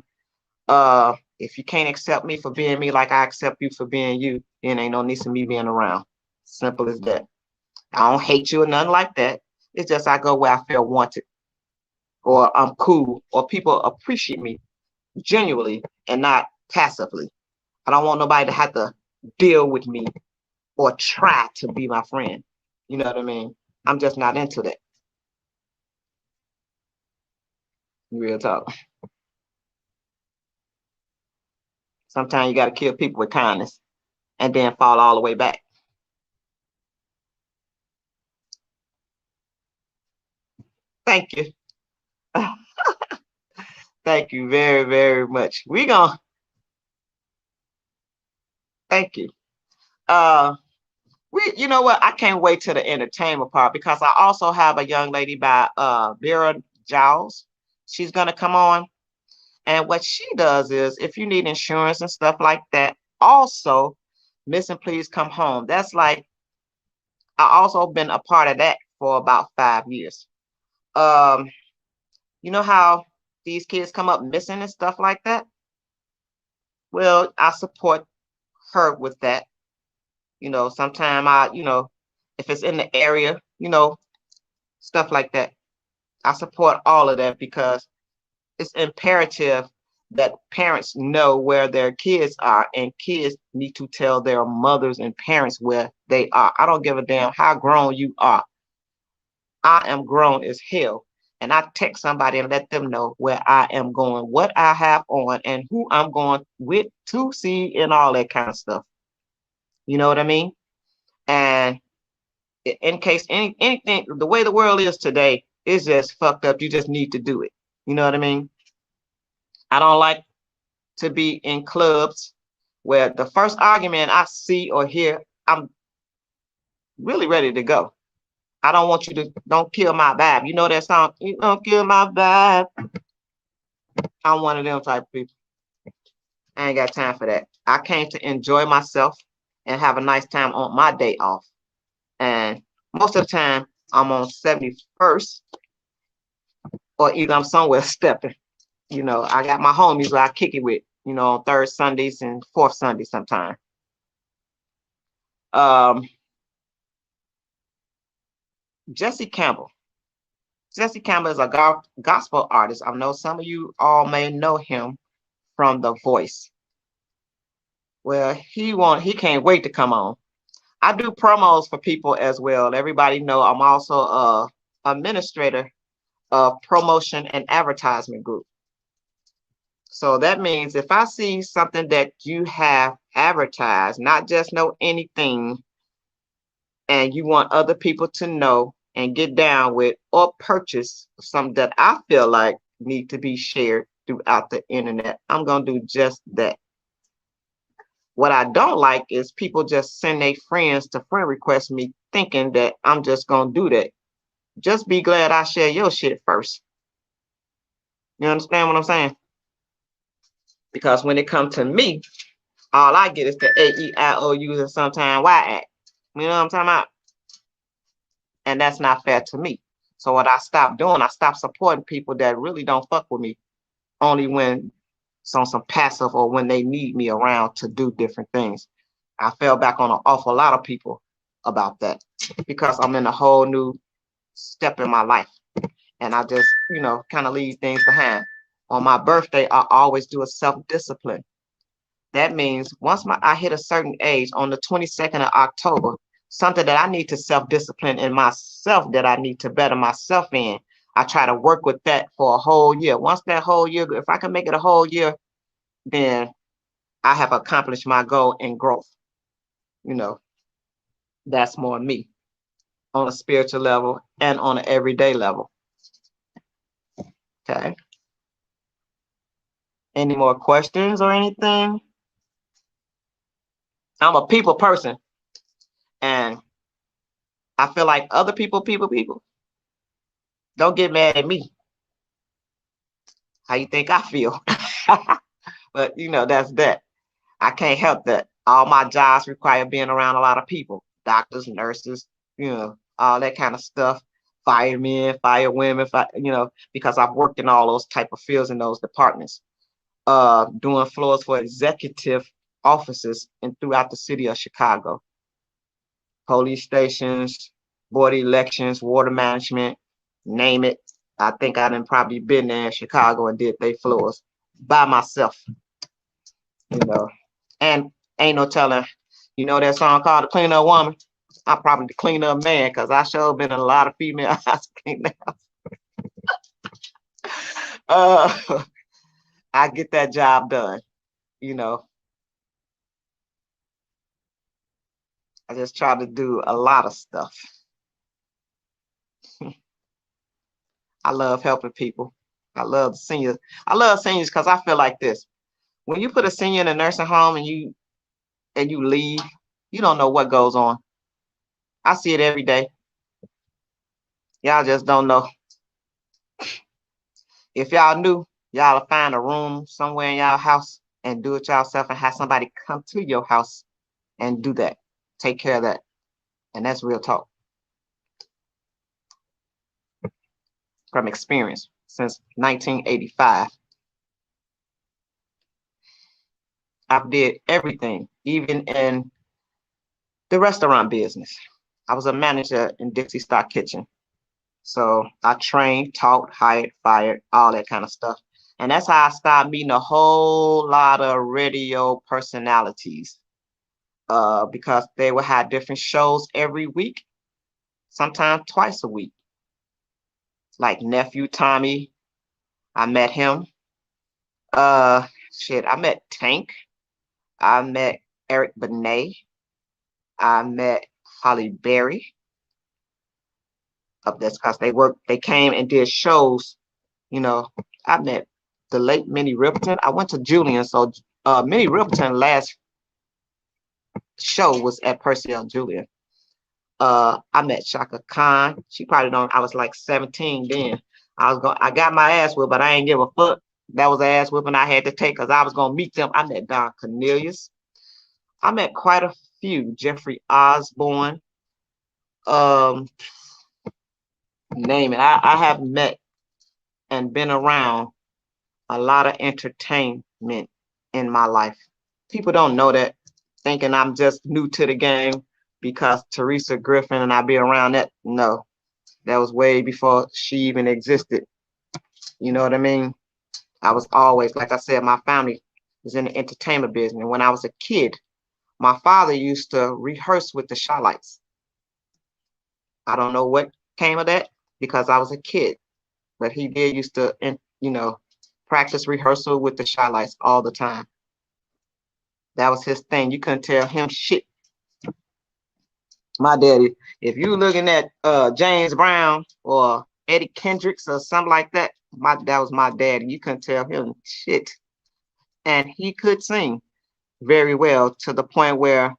If you can't accept me for being me like I accept you for being you, then ain't no need for me being around. Simple as that. I don't hate you or nothing like that. It's just I go where I feel wanted, or I'm cool, or people appreciate me genuinely and not passively. I don't want nobody to have to deal with me or try to be my friend. You know what I mean? I'm just not into that. Real talk. Sometimes you got to kill people with kindness and then fall all the way back. Thank you. Thank you very, very much. Thank you. You know what? I can't wait to the entertainment part because I also have a young lady by Vera Giles. She's gonna come on. And what she does is if you need insurance and stuff like that, also Missing Please Come Home. That's like I also been a part of that for about 5 years. Um, you know how these kids come up missing and stuff like that? Well, I support her with that. Sometime if it's in the area, stuff like that. I support all of that because it's imperative that parents know where their kids are, and kids need to tell their mothers and parents where they are. I don't give a damn how grown you are. I am grown as hell. And I text somebody and let them know where I am going, what I have on, and who I'm going with to see, and all that kind of stuff. You know what I mean? And in case anything, the way the world is today is just fucked up. You just need to do it. You know what I mean? I don't like to be in clubs where the first argument I see or hear, I'm really ready to go. I don't want you to don't kill my vibe. You know that song? You don't kill my vibe. I'm one of them type of people. I ain't got time for that. I came to enjoy myself and have a nice time on my day off. And most of the time, I'm on 71st, or either I'm somewhere stepping. I got my homies where I kick it with, on third Sundays and fourth Sundays sometimes. Um, Jesse Campbell. Jesse Campbell is a gospel artist. I know some of you all may know him from The Voice. Well, he can't wait to come on. I do promos for people as well. Everybody know I'm also a administrator of promotion and advertisement group. So that means if I see something that you have advertised, not just know anything, and you want other people to know and get down with or purchase something that I feel like need to be shared throughout the internet, I'm gonna do just that. What I don't like is people just send their friends to friend request me thinking that I'm just gonna do that. Just be glad I share your shit first. You understand what I'm saying? Because when it comes to me, all I get is the AEIOUs and sometimes Y act. You know what I'm talking about? And that's not fair to me. So what I stopped doing, I stopped supporting people that really don't fuck with me, only when it's on some passive or when they need me around to do different things. I fell back on an awful lot of people about that because I'm in a whole new step in my life. And I just, kind of leave things behind. On my birthday, I always do a self-discipline. That means once I hit a certain age on the 22nd of October, something that I need to self-discipline in myself, that I need to better myself in, I try to work with that for a whole year. Once that whole year, if I can make it a whole year, then I have accomplished my goal in growth. That's more me on a spiritual level and on an everyday level. Okay. Any more questions or anything? I'm a people person, and I feel like other people, don't get mad at me. How you think I feel? But that's that. I can't help that. All my jobs require being around a lot of people, doctors, nurses, all that kind of stuff. Firemen, firewomen, because I've worked in all those type of fields in those departments. Doing floors for executive offices and throughout the city of Chicago. Police stations, board elections, water management, name it. I think I done probably been there in Chicago and did they floors by myself, and ain't no telling, that song called The Clean Up Woman? I probably the clean up man because I sure been in a lot of female house clean up. I get that job done, I just try to do a lot of stuff. I love helping people. I love seniors. I love seniors because I feel like this. When you put a senior in a nursing home and you leave, you don't know what goes on. I see it every day. Y'all just don't know. If y'all knew, y'all will find a room somewhere in y'all house and do it yourself and have somebody come to your house and do that. Take care of that. And that's real talk. From experience since 1985. I've did everything, even in the restaurant business. I was a manager in Dixie Stock Kitchen. So I trained, taught, hired, fired, all that kind of stuff. And that's how I started meeting a whole lot of radio personalities, because they would have different shows every week, sometimes twice a week. Like Nephew Tommy, I met him. I met Tank. I met Eric Benet. I met Holly Berry. That's because they came and did shows. I met the late Minnie Riperton. I went to Julian, so Minnie Riperton last show was at Percy L. Julian. I met Shaka Khan. She probably don't. I was like 17 then. I got my ass whipped, but I ain't give a fuck. That was an ass whipping I had to take because I was gonna meet them. I met Don Cornelius. I met quite a few. Jeffrey Osborne. Name it. I have met and been around a lot of entertainment in my life. People don't know that, thinking I'm just new to the game because Teresa Griffin and I be around that. No, that was way before she even existed. You know what I mean? I was always, like I said, my family was in the entertainment business. And when I was a kid, my father used to rehearse with the Shylights. I don't know what came of that because I was a kid, but he did used to, practice rehearsal with the Shylights all the time. That was his thing. You couldn't tell him shit. My daddy, if you looking at James Brown or Eddie Kendricks or something like that, that was my daddy. You couldn't tell him shit. And he could sing very well to the point where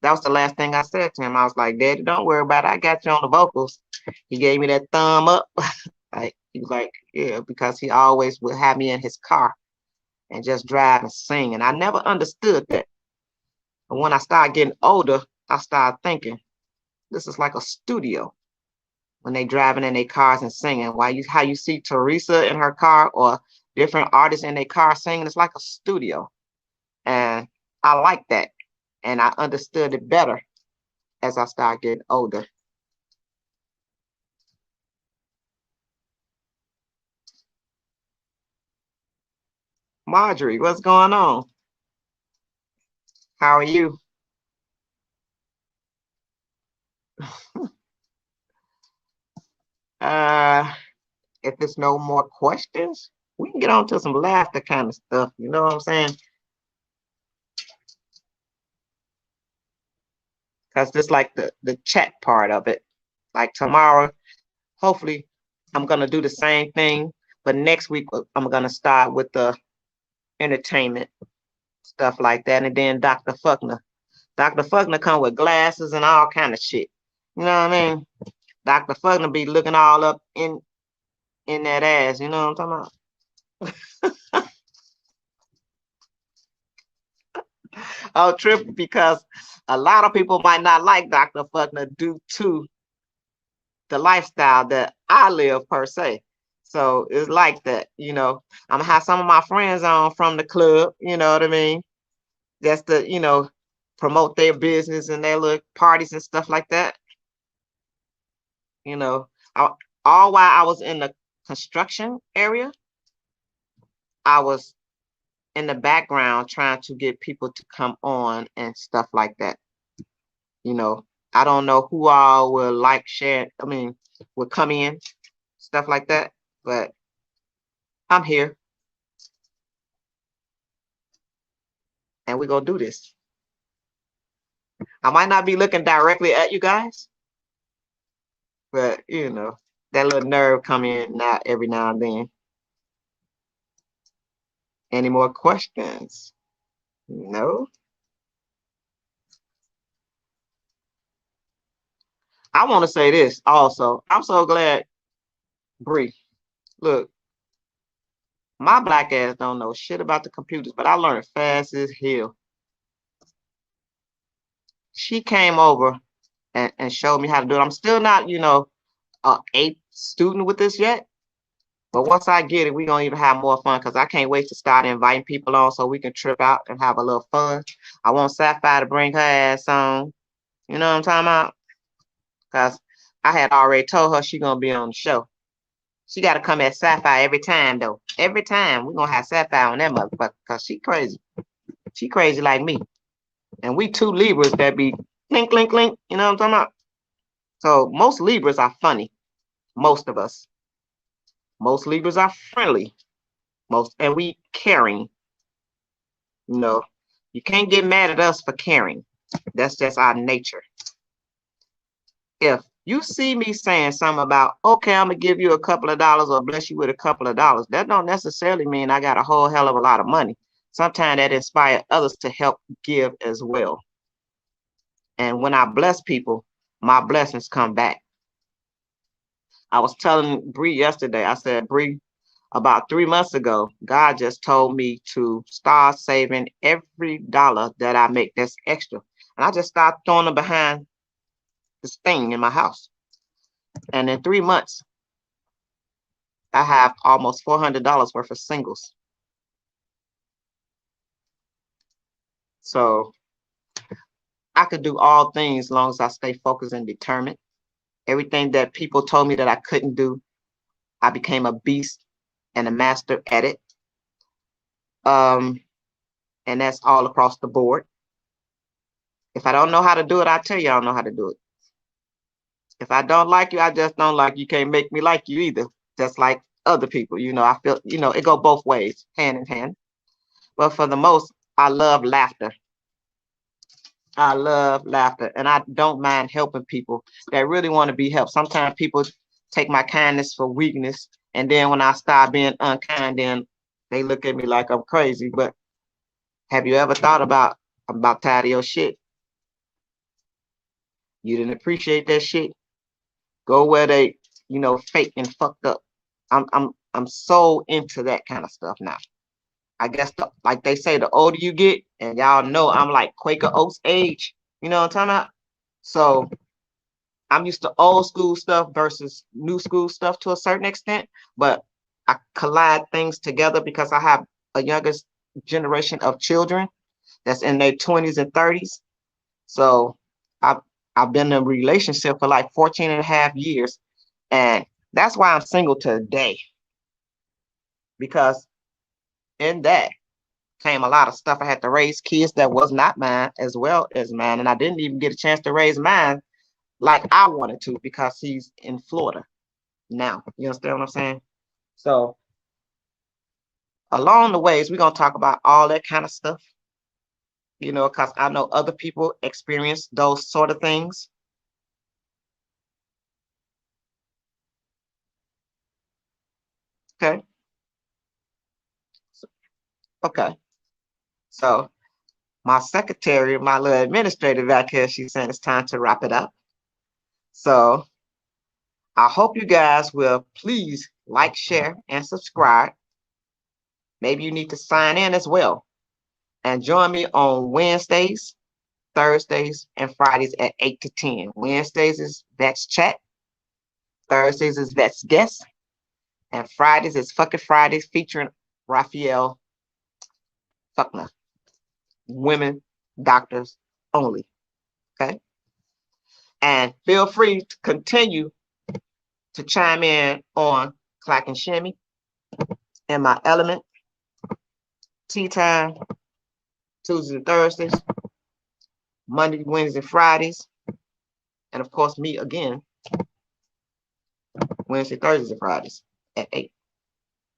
that was the last thing I said to him. I was like, Daddy, don't worry about it. I got you on the vocals. He gave me that thumb up. Like, he was like, yeah, because he always would have me in his car and just drive and sing. And I never understood that. But when I started getting older, I started thinking, this is like a studio when they driving in their cars and singing. How you see Teresa in her car or different artists in their car singing, it's like a studio. And I like that. And I understood it better as I started getting older. Marjorie, what's going on? How are you? If there's no more questions, we can get on to some laughter kind of stuff. You know what I'm saying? Because just like the chat part of it. Like tomorrow, hopefully, I'm gonna do the same thing. But next week, I'm gonna start with the entertainment stuff like that, and then Dr. Fuckner. Dr. Fuckner come with glasses and all kind of shit. You know what I mean? Dr. Fuckner be looking all up in that ass. You know what I'm talking about? Oh, trip, because a lot of people might not like Dr. Fuckner due to the lifestyle that I live per se. So it's like that, you know. I'm gonna have some of my friends on from the club, you know what I mean? Just to, promote their business and their little parties and stuff like that. You know, all while I was in the construction area, I was in the background trying to get people to come on and stuff like that. You know, I don't know who all will like, share, will come in, stuff like that, but I'm here and we're gonna do this. I might not be looking directly at you guys, but that little nerve come in now every now and then. Any more questions? No? I want to say this also. I'm so glad, Bree. Look, my black ass don't know shit about the computers, but I learned fast as hell. She came over and showed me how to do it. I'm still not, a student with this yet. But once I get it, we're going to even have more fun because I can't wait to start inviting people on so we can trip out and have a little fun. I want Sapphire to bring her ass on. You know what I'm talking about? Because I had already told her she going to be on the show. She got to come at Sapphire every time, though. Every time. We're going to have Sapphire on that motherfucker because she crazy. She crazy like me. And we two Libras that be clink, clink, clink. You know what I'm talking about? So most Libras are funny. Most of us. Most Libras are friendly. And we caring. You can't get mad at us for caring. That's just our nature. If you see me saying something about, okay, I'm gonna give you a couple of dollars or bless you with a couple of dollars, that don't necessarily mean I got a whole hell of a lot of money. Sometimes that inspires others to help give as well. And when I bless people, my blessings come back. I was telling Bree yesterday, I said, Bree, about 3 months ago, God just told me to start saving every dollar that I make that's extra. And I just started throwing them behind this thing in my house. And in 3 months, I have almost $400 worth of singles. So I could do all things as long as I stay focused and determined. Everything that people told me that I couldn't do, I became a beast and a master at it. And that's all across the board. If I don't know how to do it, I tell you I don't know how to do it. If I don't like you, I just don't like you. You can't make me like you either. Just like other people, I feel, it go both ways, hand in hand. But for the most, I love laughter. I love laughter, and I don't mind helping people that really want to be helped. Sometimes people take my kindness for weakness, and then when I start being unkind, then they look at me like I'm crazy. But have you ever thought about I'm about tired of your shit? You didn't appreciate that shit. Go where they, fake and fucked up. I'm so into that kind of stuff now. I guess like they say, the older you get, and y'all know I'm like Quaker Oats age. You know what I'm talking about? So I'm used to old school stuff versus new school stuff to a certain extent, but I collide things together because I have a younger generation of children that's in their 20s and 30s. So I've I've been in a relationship for like 14 and a half years. And that's why I'm single today. Because in that came a lot of stuff. I had to raise kids that was not mine as well as mine. And I didn't even get a chance to raise mine like I wanted to because he's in Florida now. You understand what I'm saying? So along the ways, we're gonna talk about all that kind of stuff, because I know other people experience those sort of things. Okay. Okay. So my secretary, my little administrative back here, she's saying it's time to wrap it up. So I hope you guys will please like, share, and subscribe. Maybe you need to sign in as well and join me on Wednesdays, Thursdays, and Fridays at 8 to 10. Wednesdays is Vette's Chat. Thursdays is Vette's Guest. And Fridays is Fucking Fridays featuring Raphael Fuckner. Women, doctors only. Okay? And feel free to continue to chime in on Clack and Shimmy, In My Element, Tea Time, Tuesdays and Thursdays, Monday, Wednesdays, and Fridays, and of course me again, Wednesday, Thursdays, and Fridays at 8.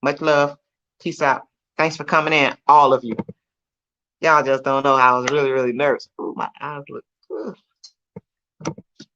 Much love. Peace out. Thanks for coming in, all of you. Y'all just don't know how I was really, really nervous. Ooh, my eyes look